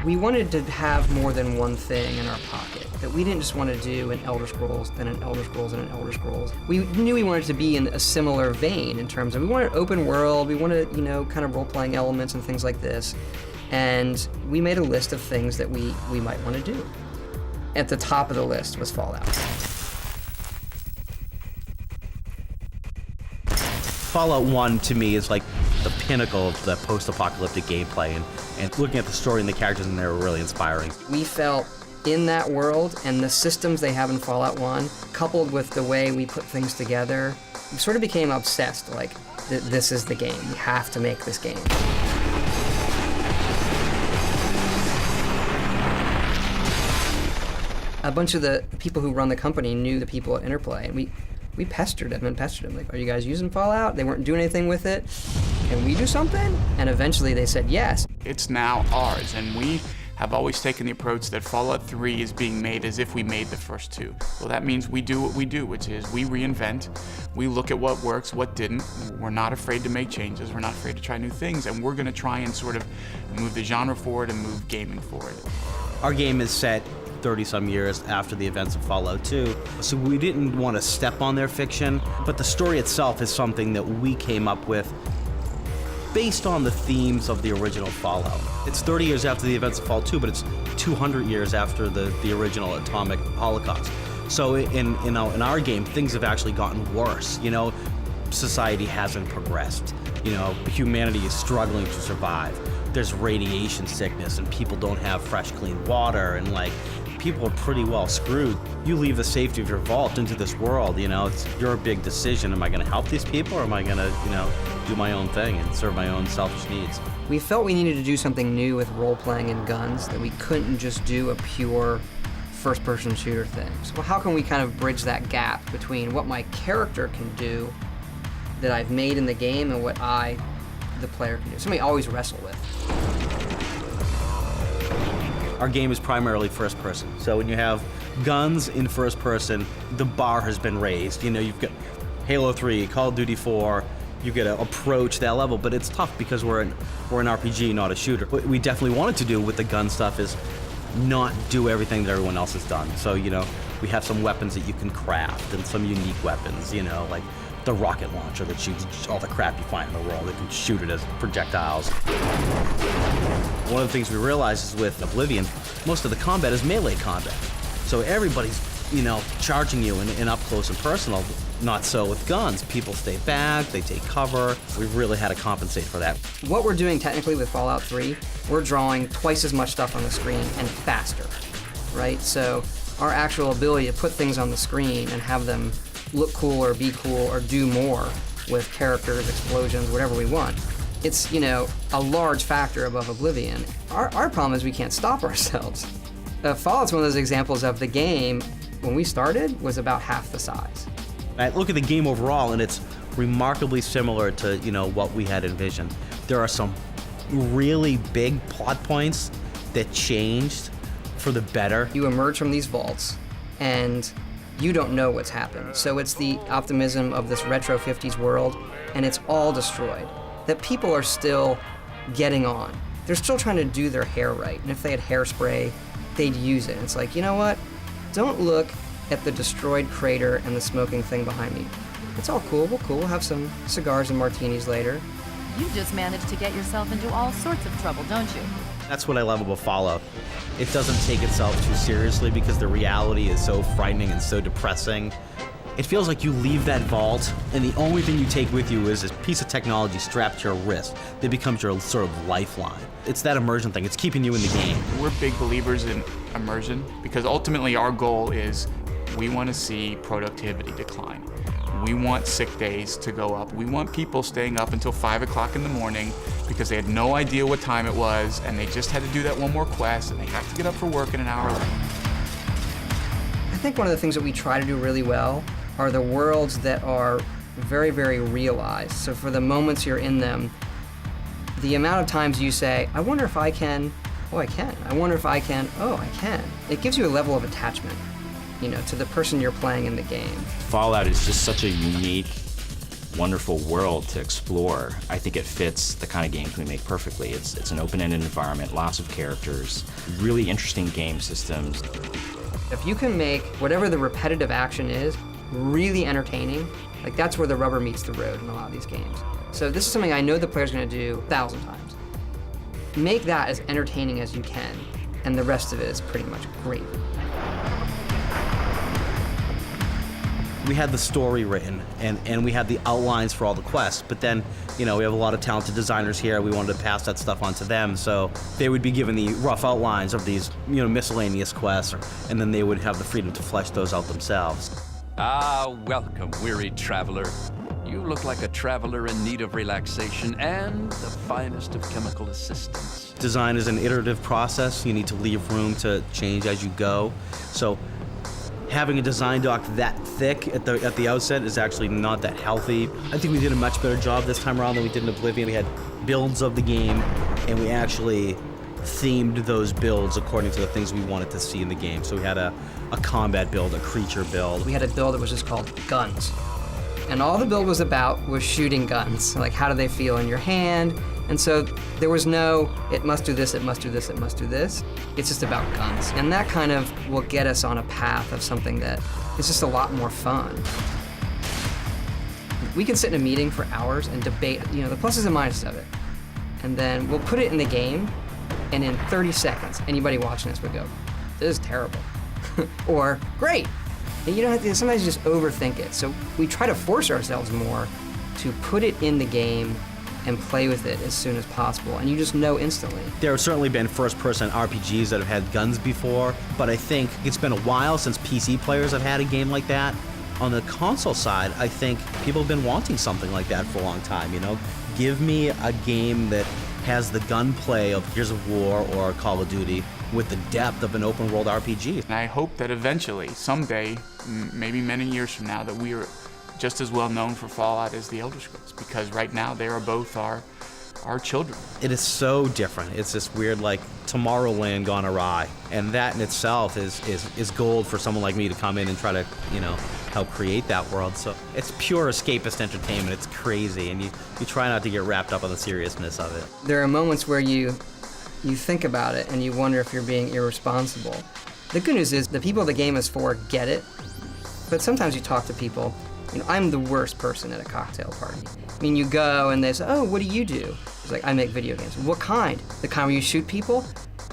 We wanted to have more than one thing in our pocket, that we didn't just want to do an Elder Scrolls, then an Elder Scrolls, and an Elder Scrolls. We knew we wanted to be in a similar vein in terms of we wanted open world, we wanted, kind of role-playing elements and things like this. And we made a list of things that we might want to do. At the top of the list was Fallout. Fallout 1 to me is like the pinnacle of the post-apocalyptic gameplay, and looking at the story and the characters in there were really inspiring. We felt in that world and the systems they have in Fallout 1, coupled with the way we put things together, we sort of became obsessed, like, this is the game. We have to make this game. A bunch of the people who run the company knew the people at Interplay, and we pestered them, like, are you guys using Fallout? They weren't doing anything with it. Can we do something? And eventually they said yes. It's now ours, and we have always taken the approach that Fallout 3 is being made as if we made the first two. Well, that means we do what we do, which is we reinvent, we look at what works, what didn't. We're not afraid to make changes, we're not afraid to try new things, and we're gonna try and sort of move the genre forward and move gaming forward. Our game is set 30-some years after the events of Fallout 2, so we didn't want to step on their fiction, but the story itself is something that we came up with based on the themes of the original Fallout. It's 30 years after the events of Fallout 2, but it's 200 years after the original atomic holocaust. So in our game, things have actually gotten worse. Society hasn't progressed. Humanity is struggling to survive. There's radiation sickness, and people don't have fresh, clean water, and people are pretty well screwed. You leave the safety of your vault into this world, it's your big decision. Am I gonna help these people, or am I gonna, do my own thing and serve my own selfish needs? We felt we needed to do something new with role-playing and guns, that we couldn't just do a pure first-person shooter thing. So how can we kind of bridge that gap between what my character can do that I've made in the game and what I, the player, can do? Something I always wrestle with. Our game is primarily first person. So when you have guns in first person, the bar has been raised. You've got Halo 3, Call of Duty 4, you get to approach that level, but it's tough because we're an RPG, not a shooter. What we definitely wanted to do with the gun stuff is not do everything that everyone else has done. So, we have some weapons that you can craft and some unique weapons, like the rocket launcher that shoots all the crap you find in the world. It can shoot it as projectiles. One of the things we realized is with Oblivion, most of the combat is melee combat. So everybody's, charging you in up close and personal. Not so with guns. People stay back, they take cover. We really had to compensate for that. What we're doing technically with Fallout 3, we're drawing twice as much stuff on the screen and faster, right? So our actual ability to put things on the screen and have them look cool or be cool or do more with characters, explosions, whatever we want, it's, a large factor above Oblivion. Our problem is we can't stop ourselves. Fallout's one of those examples of the game, when we started, was about half the size. I look at the game overall, and it's remarkably similar to, what we had envisioned. There are some really big plot points that changed for the better. You emerge from these vaults, and you don't know what's happened. So it's the optimism of this retro 50s world, and it's all destroyed. That people are still getting on. They're still trying to do their hair right, and if they had hairspray, they'd use it. It's like, you know what? Don't look at the destroyed crater and the smoking thing behind me. It's all cool, we'll have some cigars and martinis later. You just managed to get yourself into all sorts of trouble, don't you? That's what I love about Fallout. It doesn't take itself too seriously because the reality is so frightening and so depressing. It feels like you leave that vault, and the only thing you take with you is this piece of technology strapped to your wrist that becomes your sort of lifeline. It's that immersion thing. It's keeping you in the game. We're big believers in immersion because ultimately our goal is we want to see productivity decline. We want sick days to go up. We want people staying up until 5 o'clock in the morning because they had no idea what time it was and they just had to do that one more quest and they have to get up for work in an hour later. I think one of the things that we try to do really well are the worlds that are very, very realized. So for the moments you're in them, the amount of times you say, I wonder if I can, oh, I can. I wonder if I can, oh, I can. It gives you a level of attachment, to the person you're playing in the game. Fallout is just such a unique wonderful world to explore. I think it fits the kind of games we make perfectly. It's an open-ended environment, lots of characters, really interesting game systems. If you can make whatever the repetitive action is really entertaining, like that's where the rubber meets the road in a lot of these games. So this is something I know the player's gonna do 1,000 times. Make that as entertaining as you can, and the rest of it is pretty much great. We had the story written, and we had the outlines for all the quests, but then, we have a lot of talented designers here. We wanted to pass that stuff on to them, so they would be given the rough outlines of these, miscellaneous quests, and then they would have the freedom to flesh those out themselves. Ah, welcome, weary traveler. You look like a traveler in need of relaxation and the finest of chemical assistance. Design is an iterative process. You need to leave room to change as you go. So having a design doc that thick at the outset is actually not that healthy. I think we did a much better job this time around than we did in Oblivion. We had builds of the game, and we actually themed those builds according to the things we wanted to see in the game. So we had a combat build, a creature build. We had a build that was just called Guns. And all the build was about was shooting guns. Like, how do they feel in your hand? And so there was no, it must do this, it must do this, it must do this. It's just about guns. And that kind of will get us on a path of something that is just a lot more fun. We can sit in a meeting for hours and debate, the pluses and minuses of it. And then we'll put it in the game, and in 30 seconds, anybody watching this would go, this is terrible. Or, great. And you don't have to, sometimes you just overthink it. So we try to force ourselves more to put it in the game and play with it as soon as possible, and you just know instantly. There have certainly been first-person RPGs that have had guns before, but I think it's been a while since PC players have had a game like that. On the console side, I think people have been wanting something like that for a long time, Give me a game that has the gunplay of Gears of War or Call of Duty with the depth of an open-world RPG. And I hope that eventually, someday, maybe many years from now, that we are just as well known for Fallout as the Elder Scrolls, because right now they are both our children. It is so different. It's this weird, Tomorrowland gone awry, and that in itself is gold for someone like me to come in and try to, help create that world. So it's pure escapist entertainment. It's crazy, and you try not to get wrapped up on the seriousness of it. There are moments where you think about it and you wonder if you're being irresponsible. The good news is the people the game is for get it, but sometimes you talk to people. I'm the worst person at a cocktail party. You go and they say, oh, what do you do? It's like, I make video games. What kind? The kind where you shoot people?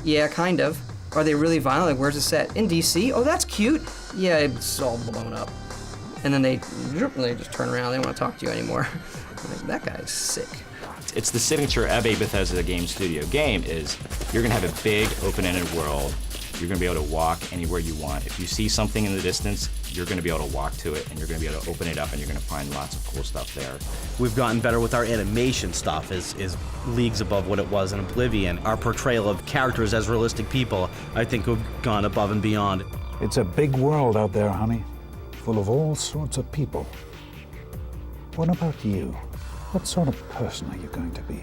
Yeah, kind of. Are they really violent? Like, where's it set? In DC? Oh, that's cute. Yeah, it's all blown up. And then they just turn around. They don't want to talk to you anymore. Like, that guy's sick. It's the signature of a Bethesda Game Studio game is you're going to have a big open-ended world. You're going to be able to walk anywhere you want. If you see something in the distance, you're going to be able to walk to it, and you're going to be able to open it up, and you're going to find lots of cool stuff there. We've gotten better with our animation stuff, is leagues above what it was in Oblivion. Our portrayal of characters as realistic people, I think, have gone above and beyond. It's a big world out there, honey, full of all sorts of people. What about you? What sort of person are you going to be?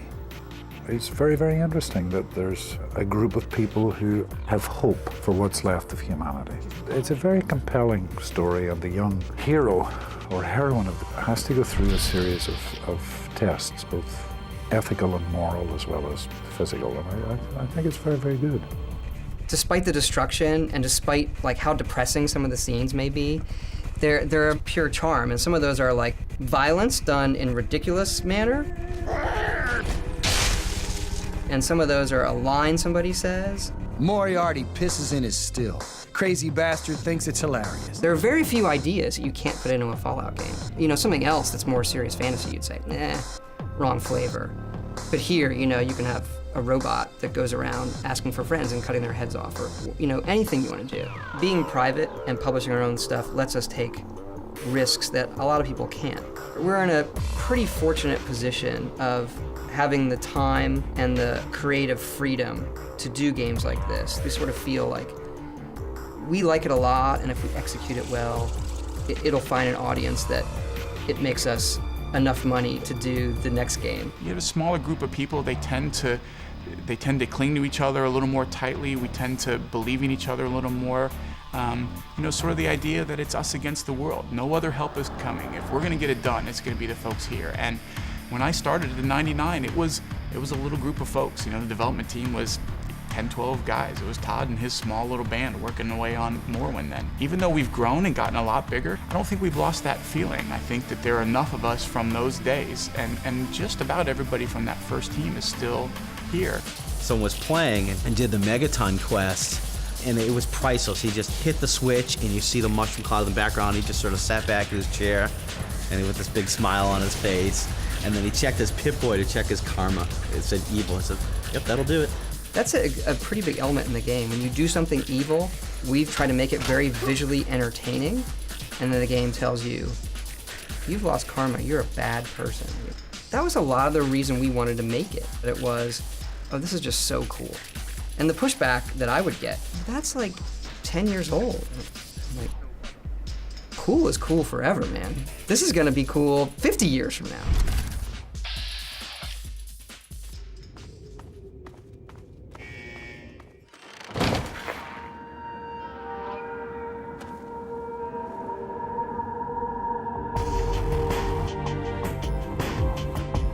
It's very, very interesting that there's a group of people who have hope for what's left of humanity. It's a very compelling story, and the young hero or heroine has to go through a series of tests, both ethical and moral as well as physical, and I think it's very, very good. Despite the destruction and despite how depressing some of the scenes may be, they're a pure charm, and some of those are violence done in ridiculous manner. And some of those are a line somebody says. Moriarty pisses in his still. Crazy bastard thinks it's hilarious. There are very few ideas that you can't put into a Fallout game. Something else that's more serious fantasy, you'd say, nah, wrong flavor. But here, you can have a robot that goes around asking for friends and cutting their heads off, or, anything you want to do. Being private and publishing our own stuff lets us take risks that a lot of people can't. We're in a pretty fortunate position of having the time and the creative freedom to do games like this. We sort of feel like we like it a lot, and if we execute it well, it'll find an audience that it makes us enough money to do the next game. You have a smaller group of people, they tend to cling to each other a little more tightly. We tend to believe in each other a little more. Sort of the idea that it's us against the world. No other help is coming. If we're going to get it done, it's going to be the folks here. And when I started in '99, it was a little group of folks. The development team was 10, 12 guys. It was Todd and his small little band working away on Morrowind then. Even though we've grown and gotten a lot bigger, I don't think we've lost that feeling. I think that there are enough of us from those days, and just about everybody from that first team is still here. Someone was playing and did the Megaton quest, and it was priceless. He just hit the switch, and you see the mushroom cloud in the background. He just sort of sat back in his chair, and with this big smile on his face. And then he checked his Pip-Boy to check his karma. It said evil. I said, yep, that'll do it. That's a pretty big element in the game. When you do something evil, we've tried to make it very visually entertaining, and then the game tells you, you've lost karma, you're a bad person. That was a lot of the reason we wanted to make it. It was, oh, this is just so cool. And the pushback that I would get, that's like 10 years old. I'm like, cool is cool forever, man. This is gonna be cool 50 years from now.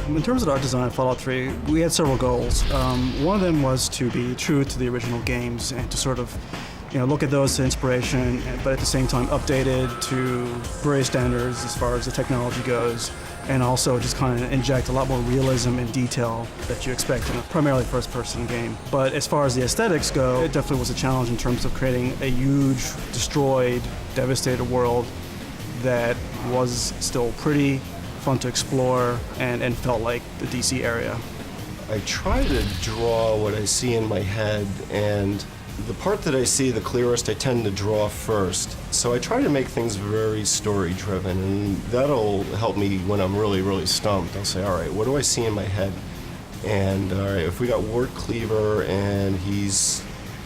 In terms of art design, Fallout 3, we had several goals. One of them was to be true to the original games and to sort of, look at those as inspiration, but at the same time updated to Blu-ray standards as far as the technology goes, and also just kind of inject a lot more realism and detail that you expect in a primarily first-person game. But as far as the aesthetics go, it definitely was a challenge in terms of creating a huge, destroyed, devastated world that was still pretty, fun to explore, and felt like the DC area. I try to draw what I see in my head, and the part that I see the clearest I tend to draw first. So I try to make things very story driven, and that'll help me when I'm really, really stumped. I'll say, all right, what do I see in my head? And all right, if we got Ward Cleaver and he's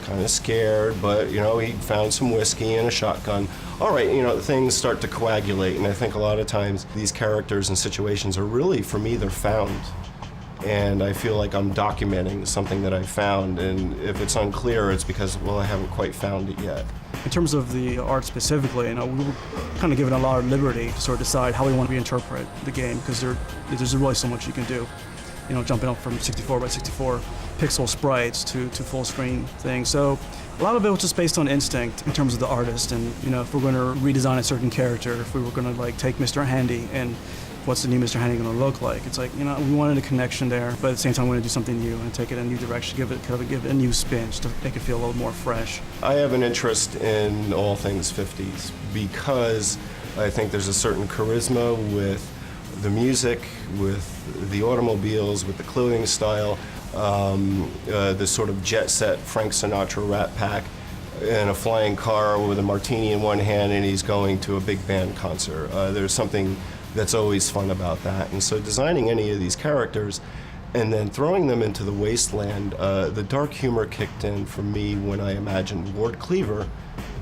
kind of scared, but he found some whiskey and a shotgun. All right, things start to coagulate, and I think a lot of times these characters and situations are really, for me, they're found. And I feel like I'm documenting something that I found, and if it's unclear, it's because, well, I haven't quite found it yet. In terms of the art specifically, we were kind of given a lot of liberty to sort of decide how we want to reinterpret the game, because there's really so much you can do. Jumping up from 64 by 64 pixel sprites to full screen things. So a lot of it was just based on instinct in terms of the artist, and if we're going to redesign a certain character, if we were going to take Mr. Handy and what's the new Mr. Handy going to look like? It's like, we wanted a connection there, but at the same time we want to do something new and take it in a new direction, give it a new spin just to make it feel a little more fresh. I have an interest in all things 50s because I think there's a certain charisma with the music, with the automobiles, with the clothing style, this sort of jet set Frank Sinatra Rat Pack in a flying car with a martini in one hand, and he's going to a big band concert. There's something that's always fun about that. And so designing any of these characters and then throwing them into the wasteland, the dark humor kicked in for me when I imagined Ward Cleaver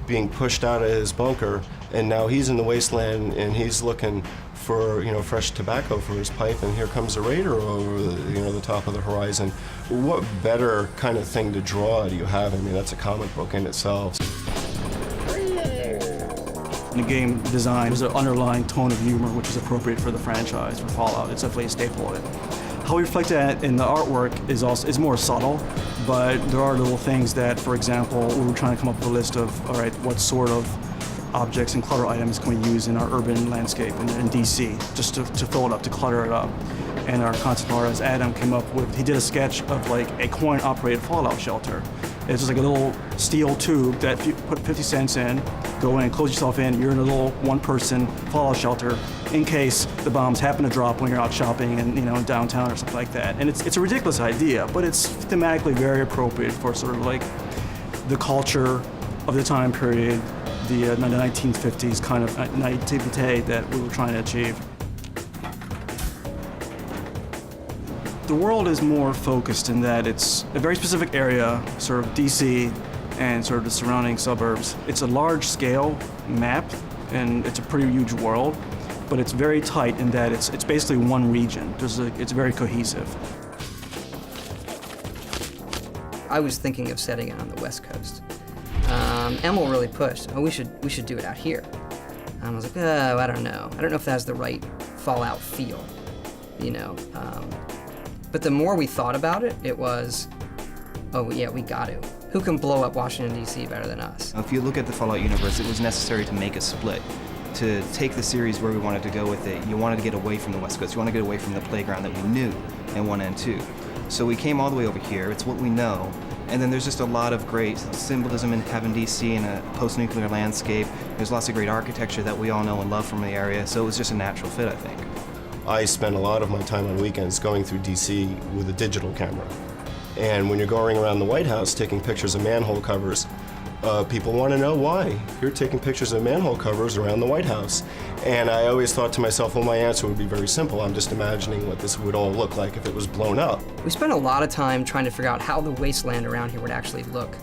being pushed out of his bunker, and now he's in the wasteland and he's looking for fresh tobacco for his pipe, and here comes a raider over the top of the horizon. What better kind of thing to draw do you have? I mean, that's a comic book in itself. In the game design, there's an underlying tone of humor which is appropriate for the franchise, for Fallout. It's definitely a staple of it. How we reflect that in the artwork is more subtle, but there are little things that, for example, we were trying to come up with a list of, all right, what sort of objects and clutter items can we use in our urban landscape in DC, just to fill it up, to clutter it up. And our concept artist, Adam, came up with, he did a sketch of a coin-operated fallout shelter. It's just like a little steel tube that you put 50 cents in, go in, close yourself in, you're in a little one-person fallout shelter in case the bombs happen to drop when you're out shopping and in downtown or something like that. And it's a ridiculous idea, but it's thematically very appropriate for sort of the culture of the time period, the 1950s kind of naivete that we were trying to achieve. The world is more focused in that it's a very specific area, sort of DC and sort of the surrounding suburbs. It's a large-scale map, and it's a pretty huge world, but it's very tight in that it's basically one region. It's very cohesive. I was thinking of setting it on the West Coast. Emil really pushed, oh, we should do it out here. And I was like, oh, I don't know. I don't know if that has the right Fallout feel, you know. But the more we thought about it, it was, oh yeah, we got to. Who can blow up Washington, D.C. better than us? If you look at the Fallout universe, it was necessary to make a split. To take the series where we wanted to go with it, you wanted to get away from the West Coast. You want to get away from the playground that we knew in 1 and 2. So we came all the way over here. It's what we know. And then there's just a lot of great symbolism in having DC in a post-nuclear landscape. There's lots of great architecture that we all know and love from the area. So it was just a natural fit, I think. I spend a lot of my time on weekends going through DC with a digital camera. And when you're going around the White House taking pictures of manhole covers, people want to know why you're taking pictures of manhole covers around the White House. And I always thought to myself, well, my answer would be very simple. I'm just imagining what this would all look like if it was blown up. We spent a lot of time trying to figure out how the wasteland around here would actually look.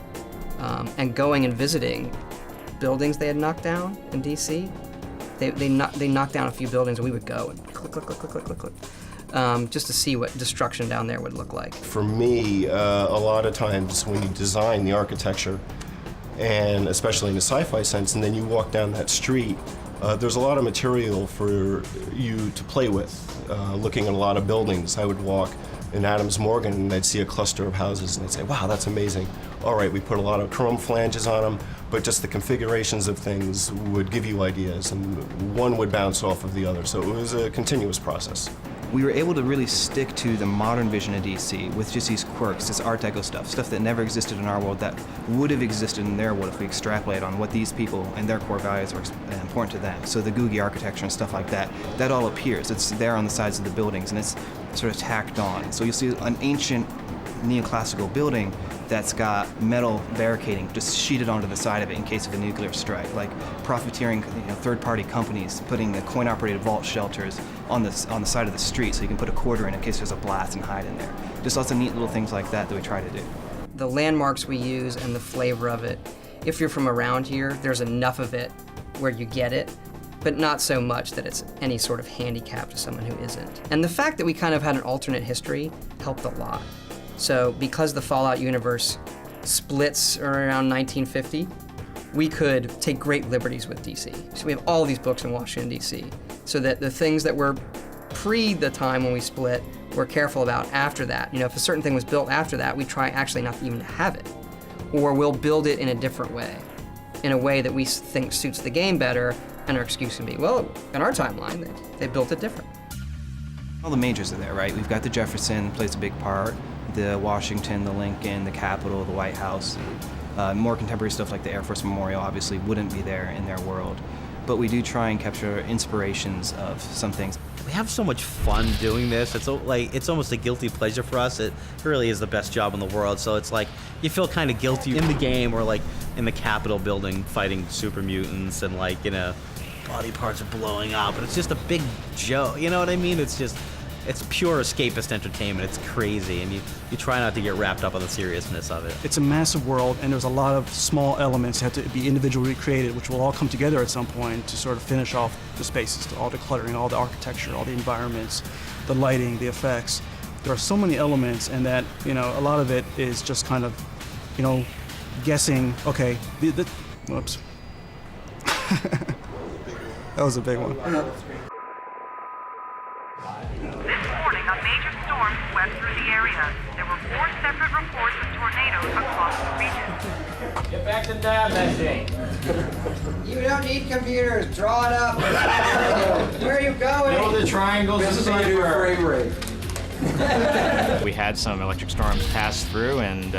And going and visiting buildings they had knocked down in DC. They knocked down a few buildings and we would go and click, click, click, click, click, click, click. Just to see what destruction down there would look like. For me, a lot of times when you design the architecture, and especially in a sci-fi sense, and then you walk down that street, there's a lot of material for you to play with. Looking at a lot of buildings, I would walk in Adams Morgan and I'd see a cluster of houses and I'd say, wow, that's amazing. All right, we put a lot of chrome flanges on them, but just the configurations of things would give you ideas and one would bounce off of the other. So it was a continuous process. We were able to really stick to the modern vision of DC with just these quirks, this Art Deco stuff that never existed in our world that would have existed in their world if we extrapolate on what these people and their core values are important to them. So the Googie architecture and stuff like that, that all appears. It's there on the sides of the buildings and it's sort of tacked on. So you'll see an ancient neoclassical building that's got metal barricading just sheeted onto the side of it in case of a nuclear strike, like profiteering third-party companies putting the coin-operated vault shelters on the side of the street so you can put a quarter in case there's a blast and hide in there. Just lots of neat little things like that we try to do. The landmarks we use and the flavor of it, if you're from around here, there's enough of it where you get it, but not so much that it's any sort of handicap to someone who isn't. And the fact that we kind of had an alternate history helped a lot. So because the Fallout universe splits around 1950, we could take great liberties with DC. So we have all these books in Washington, D.C., so that the things that were pre the time when we split, we're careful about after that. If a certain thing was built after that, we try actually not even to have it. Or we'll build it in a different way, in a way that we think suits the game better, and our excuse can be, well, in our timeline, they built it different. All the majors are there, right? We've got the Jefferson, plays a big part, the Washington, the Lincoln, the Capitol, the White House. More contemporary stuff like the Air Force Memorial obviously wouldn't be there in their world. But we do try and capture inspirations of some things. We have so much fun doing this. It's almost a guilty pleasure for us. It really is the best job in the world. So it's like you feel kind of guilty in the game or like in the Capitol building fighting super mutants and body parts are blowing up. And it's just a big joke. You know what I mean? It's pure escapist entertainment. It's crazy, and you try not to get wrapped up on the seriousness of it. It's a massive world, and there's a lot of small elements that have to be individually created, which will all come together at some point to sort of finish off the spaces, all the cluttering, all the architecture, all the environments, the lighting, the effects. There are so many elements, and that, a lot of it is just kind of, guessing, okay, whoops. That was a big one. A major storm swept through the area. There were 4 separate reports of tornadoes across the region. Get back to that thing. You don't need computers. Draw it up. Where are you going? Know the triangles and frame rate. We had some electric storms pass through and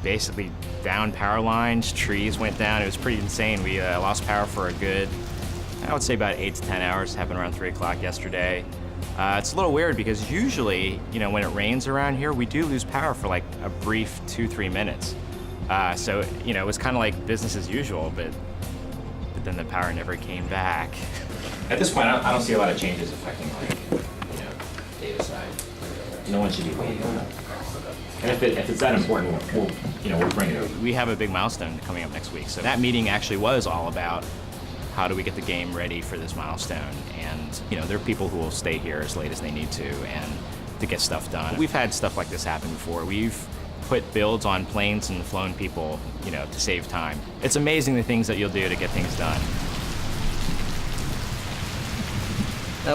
basically down power lines, trees went down. It was pretty insane. We lost power for a good, I would say about 8 to 10 hours. It happened around 3 o'clock yesterday. It's a little weird because usually, when it rains around here, we do lose power for like a brief 2-3 minutes. So, it was kind of like business as usual, but then the power never came back. At this point, I don't see a lot of changes affecting data side. No one should be waiting on that. And if it's that important, we'll bring it over. We have a big milestone coming up next week. So that meeting actually was all about how do we get the game ready for this milestone? And, there are people who will stay here as late as they need to and to get stuff done. We've had stuff like this happen before. We've put builds on planes and flown people, to save time. It's amazing the things that you'll do to get things done.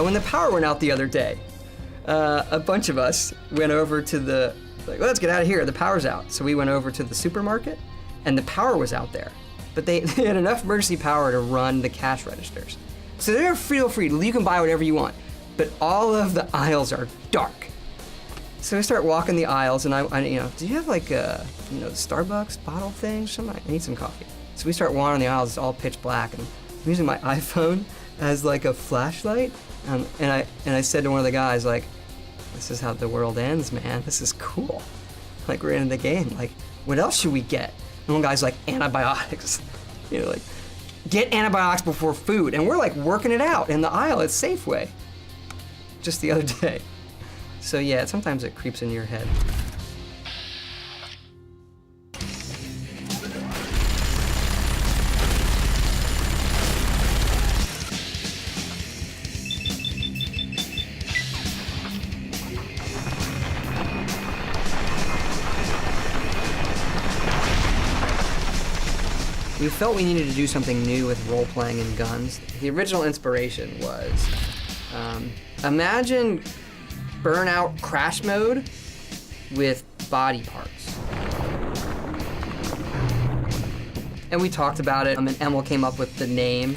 When the power went out the other day, a bunch of us went over to let's get out of here, the power's out. So we went over to the supermarket, and the power was out there. But they had enough emergency power to run the cash registers. So they're feel free, you can buy whatever you want, but all of the aisles are dark. So I start walking the aisles, and I do you have like the Starbucks bottle thing? I need some coffee. So we start wandering the aisles, it's all pitch black, and I'm using my iPhone as like a flashlight. And I said to one of the guys, like, this is how the world ends, man. This is cool. Like, we're in the game. Like, what else should we get? And one guy's like, antibiotics. Like, get antibiotics before food. And we're like working it out in the aisle at Safeway just the other day. So yeah, sometimes it creeps into your head. We felt we needed to do something new with role-playing and guns. The original inspiration was, imagine Burnout Crash Mode with body parts. And we talked about it, and Emil came up with the name.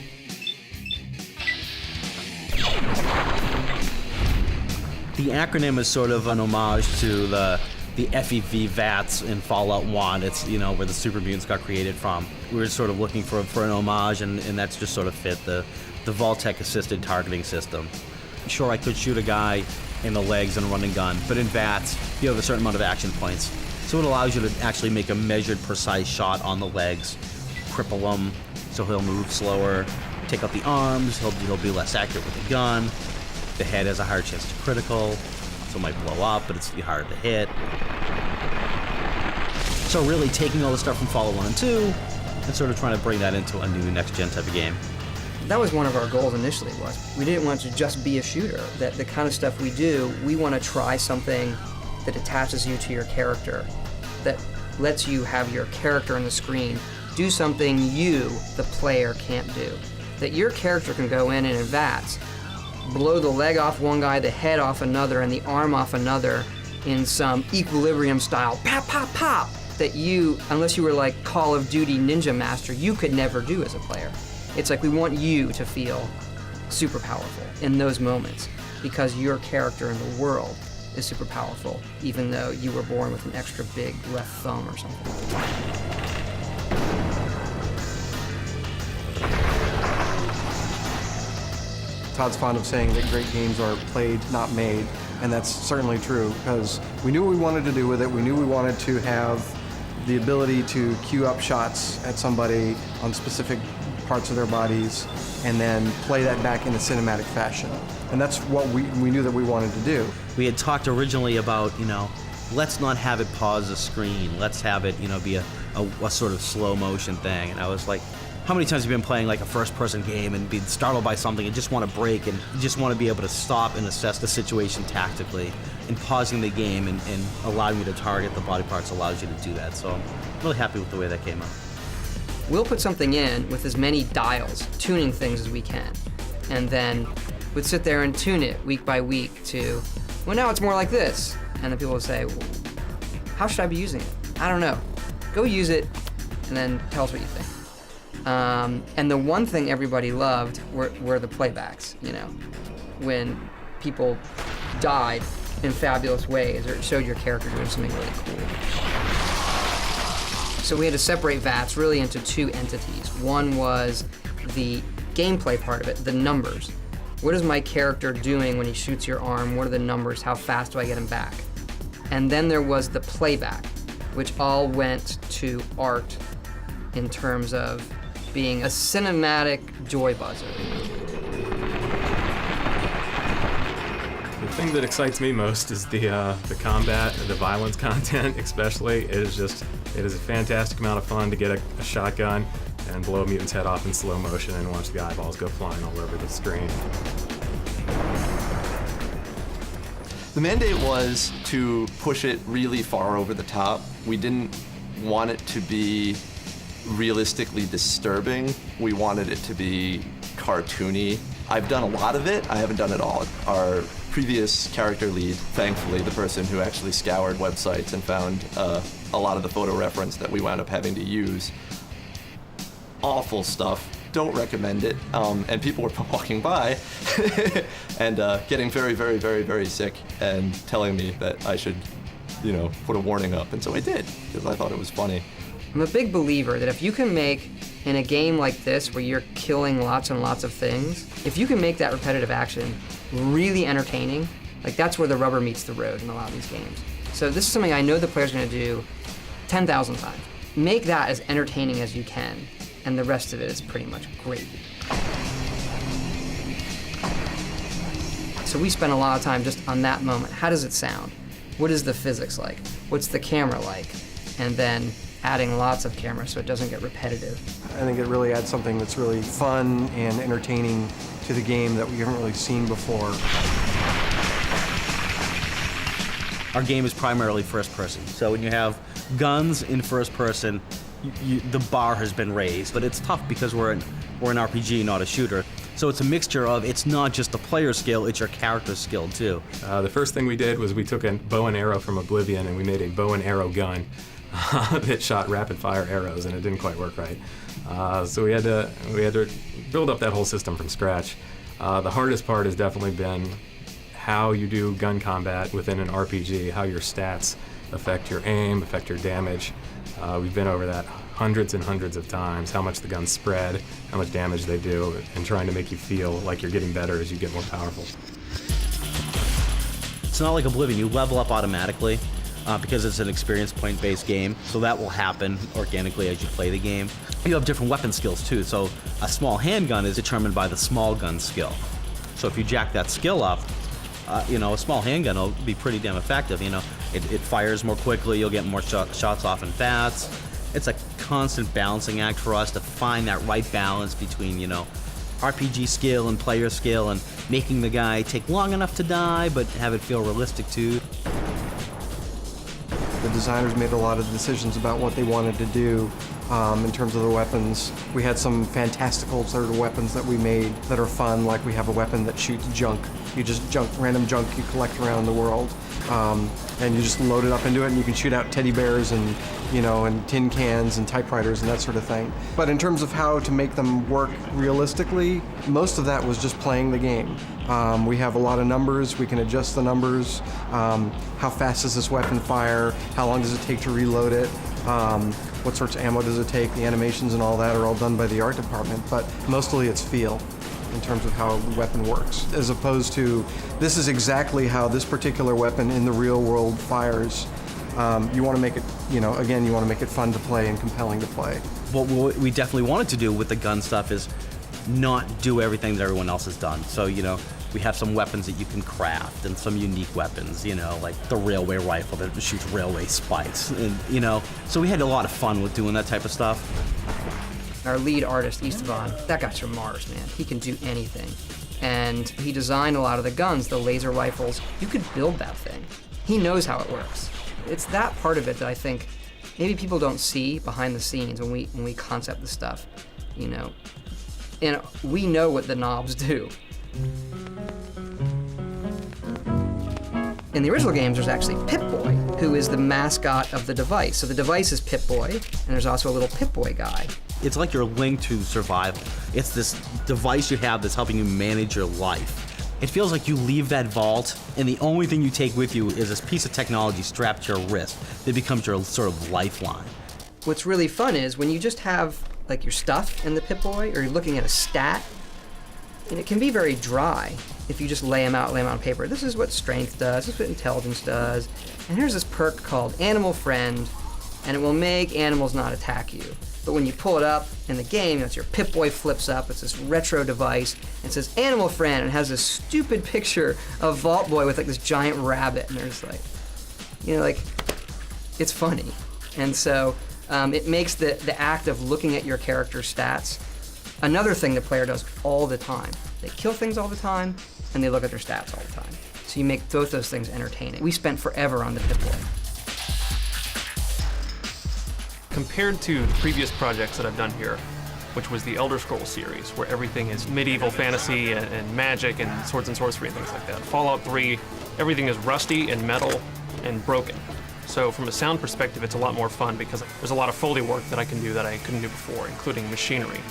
The acronym is sort of an homage to the FEV VATS in Fallout 1. It's, where the super mutants got created from. We were sort of looking for an homage, and that's just sort of fit the Vault-Tec assisted targeting system. Sure, I could shoot a guy in the legs and run and gun, but in VATS, you have a certain amount of action points. So it allows you to actually make a measured, precise shot on the legs, cripple him so he'll move slower, take out the arms, he'll be less accurate with the gun. The head has a higher chance to critical, so it might blow up, but it's harder to hit. So really taking all the stuff from Fallout 1 and 2 and sort of trying to bring that into a new next-gen type of game. That was one of our goals initially, was we didn't want to just be a shooter. That the kind of stuff we do, we want to try something that attaches you to your character, that lets you have your character on the screen do something you, the player, can't do. That your character can go in and in VATS, blow the leg off one guy, the head off another, and the arm off another in some Equilibrium style, pop, pop, pop, that you, unless you were like Call of Duty Ninja Master, you could never do as a player. It's like we want you to feel super powerful in those moments because your character in the world is super powerful, even though you were born with an extra big left thumb or something. Todd's fond of saying that great games are played, not made, and that's certainly true because we knew what we wanted to do with it. We knew we wanted to have the ability to queue up shots at somebody on specific parts of their bodies and then play that back in a cinematic fashion. And that's what we knew that we wanted to do. We had talked originally about, let's not have it pause the screen. Let's have it, be a sort of slow motion thing. And I was like, how many times have you been playing like a first-person game and being startled by something and just want to break and you just want to be able to stop and assess the situation tactically, and pausing the game and allowing you to target the body parts allows you to do that. So I'm really happy with the way that came out. We'll put something in with as many dials, tuning things as we can, and then we'd sit there and tune it week by week to, well, now it's more like this. And then people would say, well, how should I be using it? I don't know. Go use it and then tell us what you think. And the one thing everybody loved were the playbacks, when people died in fabulous ways or it showed your character doing something really cool. So we had to separate VATS really into two entities. One was the gameplay part of it, the numbers. What is my character doing when he shoots your arm? What are the numbers? How fast do I get him back? And then there was the playback, which all went to art in terms of being a cinematic joy buzzer. The thing that excites me most is the combat, the violence content especially. It is a fantastic amount of fun to get a shotgun and blow a mutant's head off in slow motion and watch the eyeballs go flying all over the screen. The mandate was to push it really far over the top. We didn't want it to be realistically disturbing. We wanted it to be cartoony. I've done a lot of it. I haven't done it all. Our previous character lead, thankfully, the person who actually scoured websites and found a lot of the photo reference that we wound up having to use. Awful stuff. Don't recommend it. And people were walking by and getting very, very, very, very sick and telling me that I should, put a warning up. And so I did, because I thought it was funny. I'm a big believer that if you can make, in a game like this where you're killing lots and lots of things, if you can make that repetitive action really entertaining, like that's where the rubber meets the road in a lot of these games. So this is something I know the player's gonna do 10,000 times. Make that as entertaining as you can, and the rest of it is pretty much great. So we spent a lot of time just on that moment. How does it sound? What is the physics like? What's the camera like? And then adding lots of cameras so it doesn't get repetitive. I think it really adds something that's really fun and entertaining to the game that we haven't really seen before. Our game is primarily first person. So when you have guns in first person, the bar has been raised, but it's tough because we're an RPG, not a shooter. So it's a mixture of, it's not just the player skill, it's your character skill too. The first thing we did was we took a bow and arrow from Oblivion and we made a bow and arrow gun that shot rapid fire arrows, and it didn't quite work right. So we had to build up that whole system from scratch. The hardest part has definitely been how you do gun combat within an RPG, how your stats affect your aim, affect your damage. We've been over that hundreds and hundreds of times, how much the guns spread, how much damage they do, and trying to make you feel like you're getting better as you get more powerful. It's not like Oblivion, you level up automatically because it's an experience point-based game, so that will happen organically as you play the game. You have different weapon skills too, so a small handgun is determined by the small gun skill. So if you jack that skill up, a small handgun will be pretty damn effective. It fires more quickly, you'll get more shots off and fast. It's a constant balancing act for us to find that right balance between, RPG skill and player skill, and making the guy take long enough to die, but have it feel realistic too. The designers made a lot of decisions about what they wanted to do in terms of the weapons. We had some fantastical sort of weapons that we made that are fun, like we have a weapon that shoots junk. You just random junk you collect around the world, and you just load it up into it, and you can shoot out teddy bears and and tin cans and typewriters and that sort of thing. But in terms of how to make them work realistically, most of that was just playing the game. We have a lot of numbers, we can adjust the numbers, how fast does this weapon fire, how long does it take to reload it, what sorts of ammo does it take, the animations and all that are all done by the art department, but mostly it's feel in terms of how the weapon works, as opposed to this is exactly how this particular weapon in the real world fires. You want to make it, again, you want to make it fun to play and compelling to play. What we definitely wanted to do with the gun stuff is not do everything that everyone else has done. So, we have some weapons that you can craft and some unique weapons, like the railway rifle that shoots railway spikes. And, so we had a lot of fun with doing that type of stuff. Our lead artist, Istvan, that guy's from Mars, man. He can do anything. And he designed a lot of the guns, the laser rifles. You could build that thing. He knows how it works. It's that part of it that I think maybe people don't see behind the scenes when we concept the stuff, And we know what the knobs do. In the original games, there's actually Pip-Boy, who is the mascot of the device. So the device is Pip-Boy, and there's also a little Pip-Boy guy. It's like your link to survival. It's this device you have that's helping you manage your life. It feels like you leave that vault, and the only thing you take with you is this piece of technology strapped to your wrist that becomes your sort of lifeline. What's really fun is when you just have like your stuff in the Pip-Boy, or you're looking at a stat, and it can be very dry if you just lay them out on paper. This is what strength does, this is what intelligence does, and here's this perk called Animal Friend, and it will make animals not attack you. But when you pull it up in the game, it's your Pip-Boy flips up, it's this retro device, and it says Animal Friend, and it has this stupid picture of Vault Boy with like this giant rabbit, and there's like, it's funny. And so it makes the act of looking at your character's stats another thing the player does all the time. They kill things all the time, and they look at their stats all the time. So you make both those things entertaining. We spent forever on the Pip-Boy. Compared to the previous projects that I've done here, which was the Elder Scrolls series, where everything is medieval fantasy and magic and swords and sorcery and things like that. Fallout 3, everything is rusty and metal and broken. So from a sound perspective, it's a lot more fun because there's a lot of Foley work that I can do that I couldn't do before, including machinery.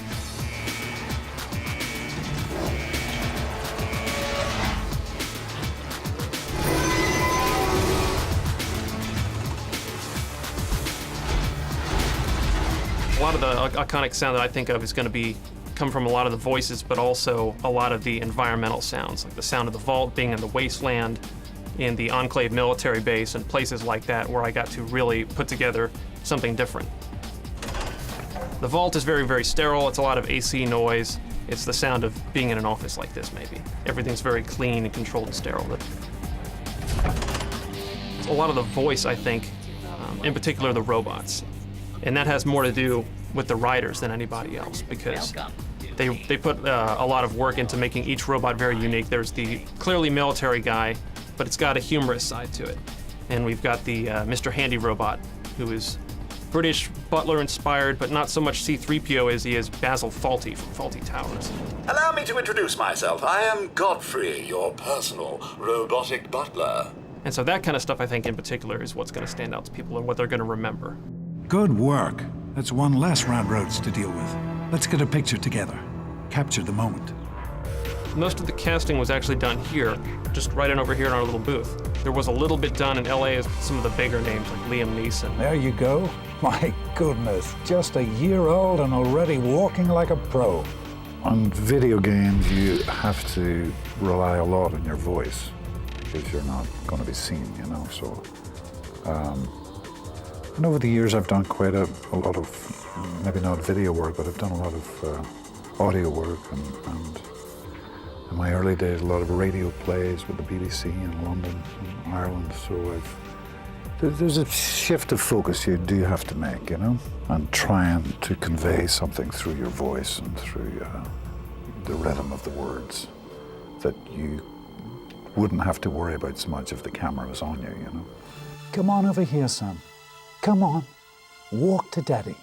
A lot of the iconic sound that I think of is going to come from a lot of the voices, but also a lot of the environmental sounds, like the sound of the vault being in the wasteland, in the Enclave military base, and places like that where I got to really put together something different. The vault is very, very sterile. It's a lot of AC noise. It's the sound of being in an office like this, maybe. Everything's very clean and controlled and sterile. But a lot of the voice, I think, in particular the robots. And that has more to do with the writers than anybody else, because they put a lot of work into making each robot very unique. There's the clearly military guy, but it's got a humorous side to it. And we've got the Mr. Handy robot, who is British butler inspired, but not so much C-3PO as he is Basil Fawlty from Fawlty Towers. Allow me to introduce myself. I am Godfrey, your personal robotic butler. And so that kind of stuff, I think, in particular, is what's going to stand out to people and what they're going to remember. Good work. That's one less roads to deal with. Let's get a picture together. Capture the moment. Most of the casting was actually done here, just right in over here in our little booth. There was a little bit done in LA as some of the bigger names like Liam Neeson. There you go. My goodness, just a year old and already walking like a pro. On video games, you have to rely a lot on your voice because you're not going to be seen, you know, so. And over the years, I've done quite a lot of, maybe not video work, but I've done a lot of audio work and in my early days, a lot of radio plays with the BBC in London and Ireland, so there's a shift of focus you do have to make, you know, and trying to convey something through your voice and through the rhythm of the words that you wouldn't have to worry about so much if the camera was on you, you know. Come on over here, son. Come on. Walk to Daddy.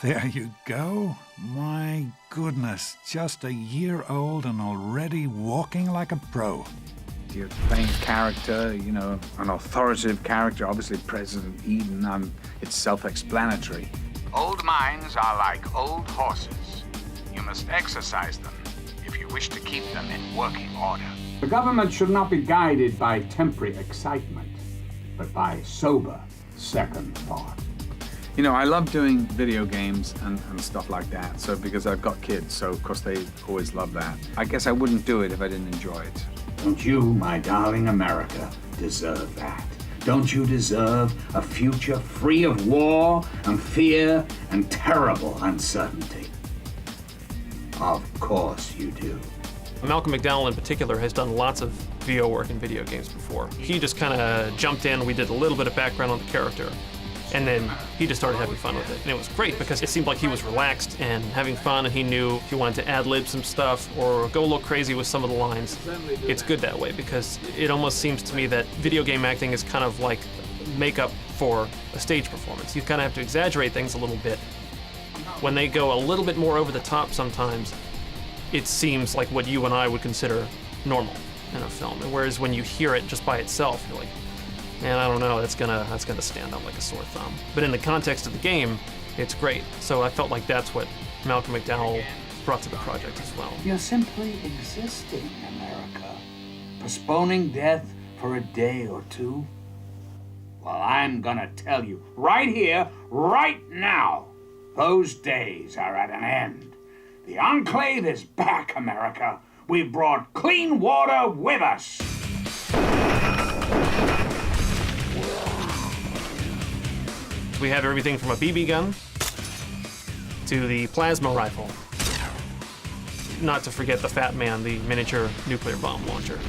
There you go. My goodness, just a year old and already walking like a pro. You're playing a character, you know, an authoritative character, obviously President Eden, it's self-explanatory. Old minds are like old horses. You must exercise them if you wish to keep them in working order. The government should not be guided by temporary excitement, but by sober second thought. You know, I love doing video games and stuff like that, so because I've got kids, so of course they always love that. I guess I wouldn't do it if I didn't enjoy it. Don't you, my darling America, deserve that? Don't you deserve a future free of war and fear and terrible uncertainty? Of course you do. Malcolm McDowell in particular has done lots of VO work in video games before. He just kind of jumped in, we did a little bit of background on the character, and then he just started having fun with it. And it was great because it seemed like he was relaxed and having fun, and he knew if he wanted to ad-lib some stuff or go a little crazy with some of the lines. It's good that way because it almost seems to me that video game acting is kind of like makeup for a stage performance. You kind of have to exaggerate things a little bit. When they go a little bit more over the top sometimes, it seems like what you and I would consider normal in a film. And whereas when you hear it just by itself, you're like, man, I don't know, that's gonna stand out like a sore thumb. But in the context of the game, it's great. So I felt like that's what Malcolm McDowell brought to the project as well. You're simply existing, America. Postponing death for a day or two. Well, I'm gonna tell you, right here, right now, those days are at an end. The Enclave is back, America. We've brought clean water with us. We have everything from a BB gun to the plasma rifle. Not to forget the Fat Man, the miniature nuclear bomb launcher.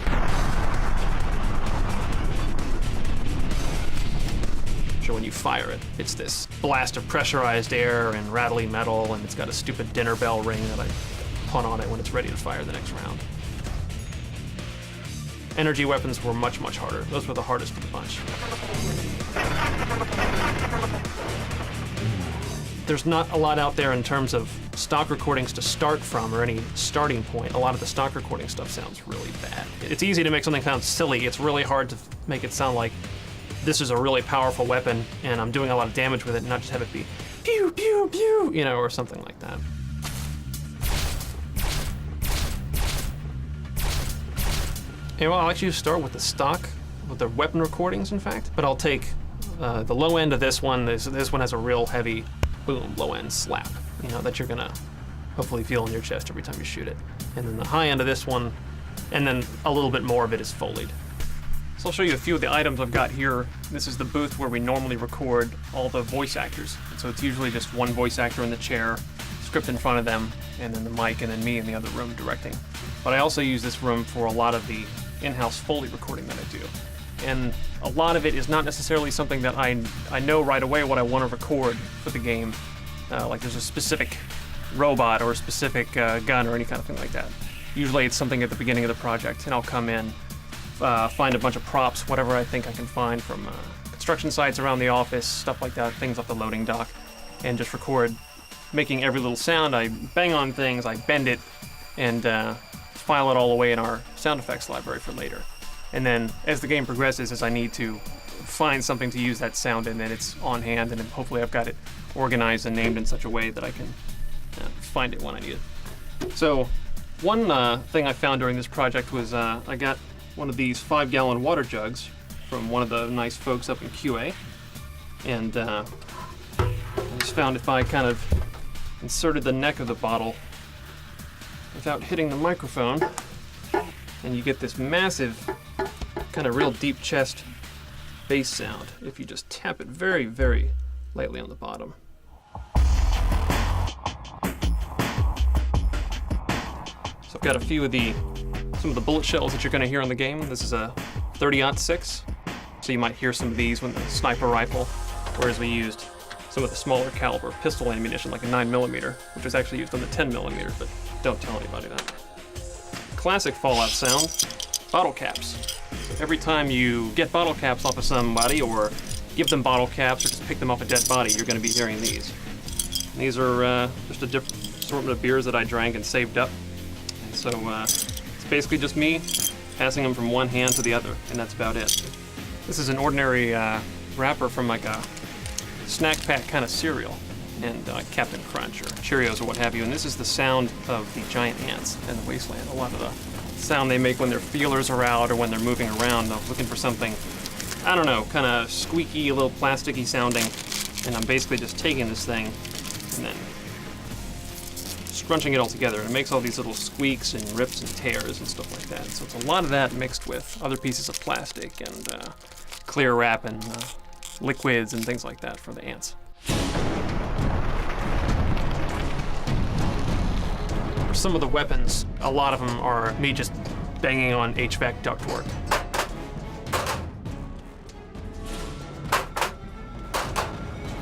So when you fire it, it's this blast of pressurized air and rattly metal, and it's got a stupid dinner bell ring that I put on it when it's ready to fire the next round. Energy weapons were much, much harder. Those were the hardest of the bunch. There's not a lot out there in terms of stock recordings to start from or any starting point. A lot of the stock recording stuff sounds really bad. It's easy to make something sound silly. It's really hard to make it sound like this is a really powerful weapon and I'm doing a lot of damage with it and not just have it be pew, pew, pew, you know, or something like that. And well, I'll actually start with the stock, with the weapon recordings, in fact. But I'll take the low end of this one. This one has a real heavy, boom, low end slap, you know, that you're gonna hopefully feel in your chest every time you shoot it. And then the high end of this one, and then a little bit more of it is Foleyed. So I'll show you a few of the items I've got here. This is the booth where we normally record all the voice actors. So it's usually just one voice actor in the chair, script in front of them, and then the mic, and then me in the other room directing. But I also use this room for a lot of the in-house Foley recording that I do. And a lot of it is not necessarily something that I know right away what I want to record for the game. Like there's a specific robot or a specific gun or any kind of thing like that. Usually it's something at the beginning of the project, and I'll come in, find a bunch of props, whatever I think I can find from construction sites around the office, stuff like that, things off the loading dock, and just record, making every little sound. I bang on things, I bend it, and file it all away in our sound effects library for later. And then as the game progresses, as I need to find something to use that sound in, then it's on hand, and then hopefully I've got it organized and named in such a way that I can find it when I need it. So one thing I found during this project was I got one of these 5-gallon water jugs from one of the nice folks up in QA. And I just found if I kind of inserted the neck of the bottle without hitting the microphone, and you get this massive, kind of real deep chest bass sound if you just tap it very, very lightly on the bottom. So I've got a few of some of the bullet shells that you're going to hear in the game. This is a 30-06, so you might hear some of these with the sniper rifle, whereas we used some of the smaller caliber pistol ammunition, like a 9mm, which was actually used on the 10mm, but don't tell anybody that. Classic Fallout sound, bottle caps. So every time you get bottle caps off of somebody, or give them bottle caps, or just pick them off a dead body, you're going to be hearing these. And these are just a different assortment of beers that I drank and saved up. And so it's basically just me passing them from one hand to the other, and that's about it. This is an ordinary wrapper from like a snack pack kind of cereal, and Captain Crunch or Cheerios or what have you, and this is the sound of the giant ants in the wasteland. A lot of the sound they make when their feelers are out or when they're moving around, looking for something, I don't know, kind of squeaky, a little plasticky sounding, and I'm basically just taking this thing and then scrunching it all together, and it makes all these little squeaks and rips and tears and stuff like that. So it's a lot of that mixed with other pieces of plastic and clear wrap and liquids and things like that for the ants. For some of the weapons, a lot of them are me just banging on HVAC ductwork.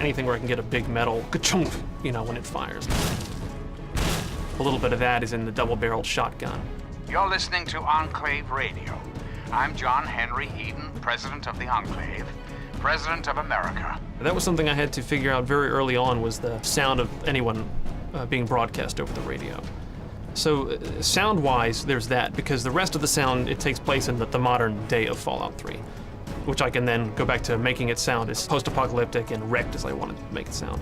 Anything where I can get a big metal ka-chunk, you know, when it fires. A little bit of that is in the double-barreled shotgun. You're listening to Enclave Radio. I'm John Henry Eden, president of the Enclave, president of America. That was something I had to figure out very early on, was the sound of anyone being broadcast over the radio. So sound-wise, there's that, because the rest of the sound, it takes place in the modern day of Fallout 3, which I can then go back to making it sound as post-apocalyptic and wrecked as I wanted to make it sound.